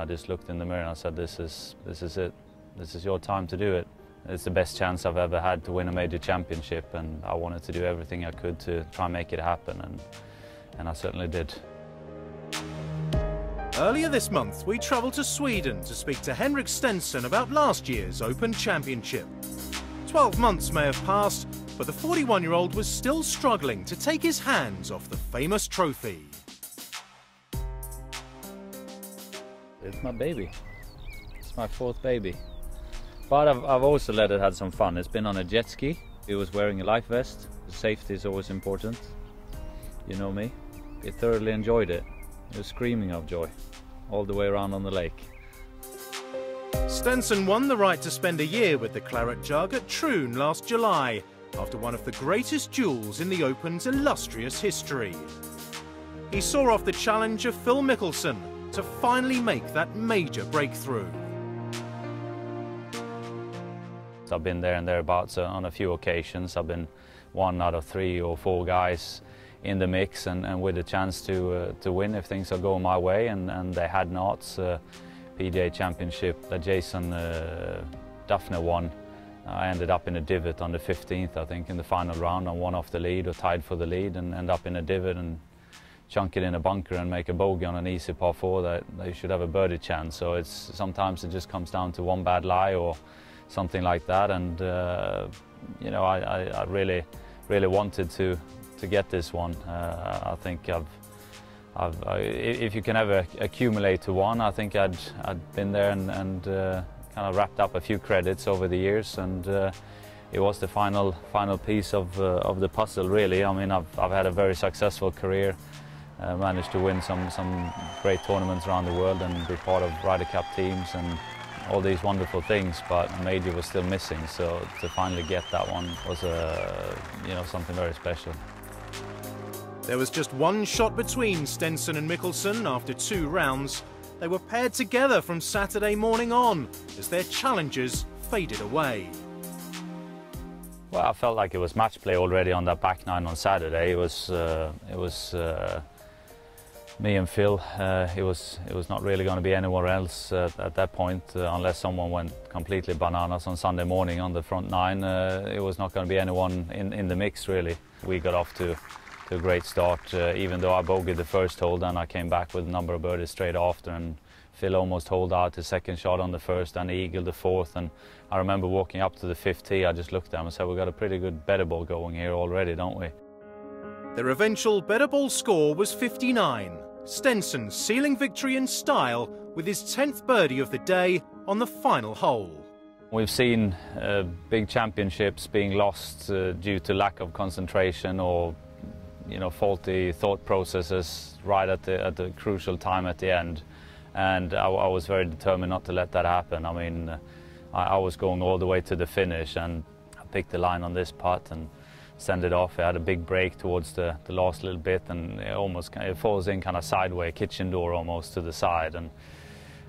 I just looked in the mirror and I said, this is it. This is your time to do it. It's the best chance I've ever had to win a major championship, and I wanted to do everything I could to try and make it happen, and I certainly did. Earlier this month, we travelled to Sweden to speak to Henrik Stenson about last year's Open Championship. 12 months may have passed, but the 41-year-old was still struggling to take his hands off the famous trophy. It's my baby. It's my fourth baby. But I've also let it have some fun. It's been on a jet ski. It was wearing a life vest. Safety is always important. You know me. It thoroughly enjoyed it. It was screaming of joy all the way around on the lake. Stenson won the right to spend a year with the Claret Jug at Troon last July, after one of the greatest duels in the Open's illustrious history. He saw off the challenge of Phil Mickelson to finally make that major breakthrough. I've been there and thereabouts on a few occasions. I've been one out of 3 or 4 guys in the mix, and with a chance to win if things are going my way, and they had not. PGA Championship that Jason Duffner won. I ended up in a divot on the 15th, I think, in the final round, and won off the lead or tied for the lead, and end up in a divot and chunk it in a bunker and make a bogey on an easy par 4 that they should have a birdie chance. So sometimes it just comes down to one bad lie or something like that, and you know, I really wanted to get this one. I think if you can ever accumulate to one, I think I'd been there and kind of wrapped up a few credits over the years, and it was the final piece of the puzzle, really. I mean, I've had a very successful career, managed to win some great tournaments around the world and be part of Ryder Cup teams and all these wonderful things, but a major was still missing. So to finally get that one was you know, something very special. There was just one shot between Stenson and Mickelson after 2 rounds. They were paired together from Saturday morning on as their challenges faded away. Well, I felt like it was match play already on that back 9 on Saturday. It was me and Phil. It was not really going to be anyone else at that point, unless someone went completely bananas on Sunday morning on the front 9. It was not going to be anyone in the mix, really. We got off to a great start, even though I bogeyed the first hole. Then I came back with a number of birdies straight after, and Phil almost holed out his second shot on the first, and he eagled the fourth. And I remember walking up to the 5th tee, I just looked at him and said, we've got a pretty good better ball going here already, don't we? Their eventual better ball score was 59. Stenson sealing victory in style with his 10th birdie of the day on the final hole. We've seen big championships being lost due to lack of concentration or, you know, faulty thought processes right at the crucial time at the end. And I was very determined not to let that happen. I mean, I was going all the way to the finish, and I picked the line on this putt and send it off. It had a big break towards the last little bit, and it falls in kind of sideways, kitchen door almost to the side,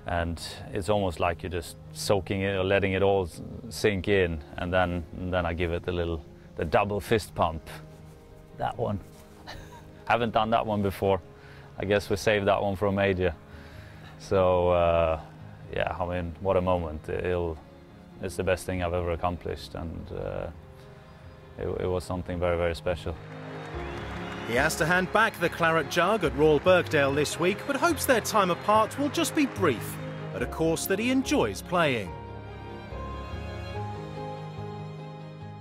and it's almost like you're just soaking it or letting it all sink in, and then I give it the double fist pump. That one. Haven't done that one before. I guess we saved that one for a major. So yeah, I mean, what a moment. It's the best thing I've ever accomplished, and it was something very, very special. He has to hand back the Claret Jug at Royal Birkdale this week, but hopes their time apart will just be brief at a course that he enjoys playing.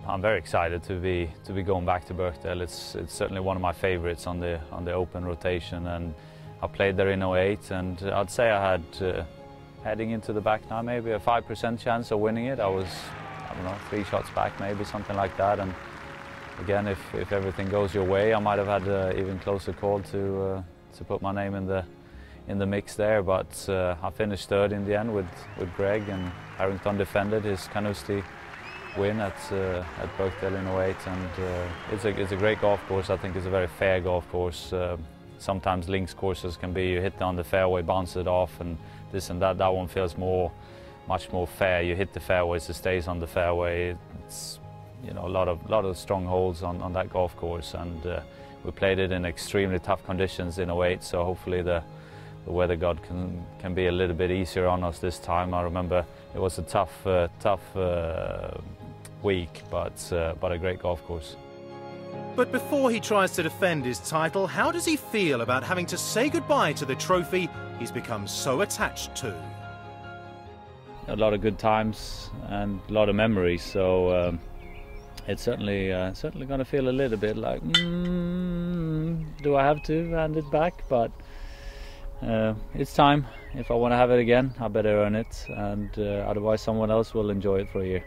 I'm very excited to be going back to Birkdale. It's certainly one of my favourites on the Open rotation, and I played there in 08, and I'd say I had heading into the back 9 maybe a 5% chance of winning it. I was, I don't know, 3 shots back maybe, something like that. And again, if everything goes your way, I might have had an even closer call to put my name in the mix there. But I finished 3rd in the end with Greg, and Harrington defended his Carnoustie win at Birkdale in 08, and it's a great golf course. I think it's a very fair golf course. Sometimes links courses can be, you hit on the fairway, bounce it off, and this and that. That one feels much more fair. You hit the fairways, it stays on the fairway. It's, you know, a lot of strong holes on that golf course, and we played it in extremely tough conditions in 08. So hopefully the the weather god can be a little bit easier on us this time. I remember it was a tough week, but a great golf course. But before he tries to defend his title, how does he feel about having to say goodbye to the trophy he's become so attached to? A lot of good times and a lot of memories, so it's certainly going to feel a little bit like, do I have to hand it back? But it's time. If I want to have it again, I better earn it, and otherwise someone else will enjoy it for a year.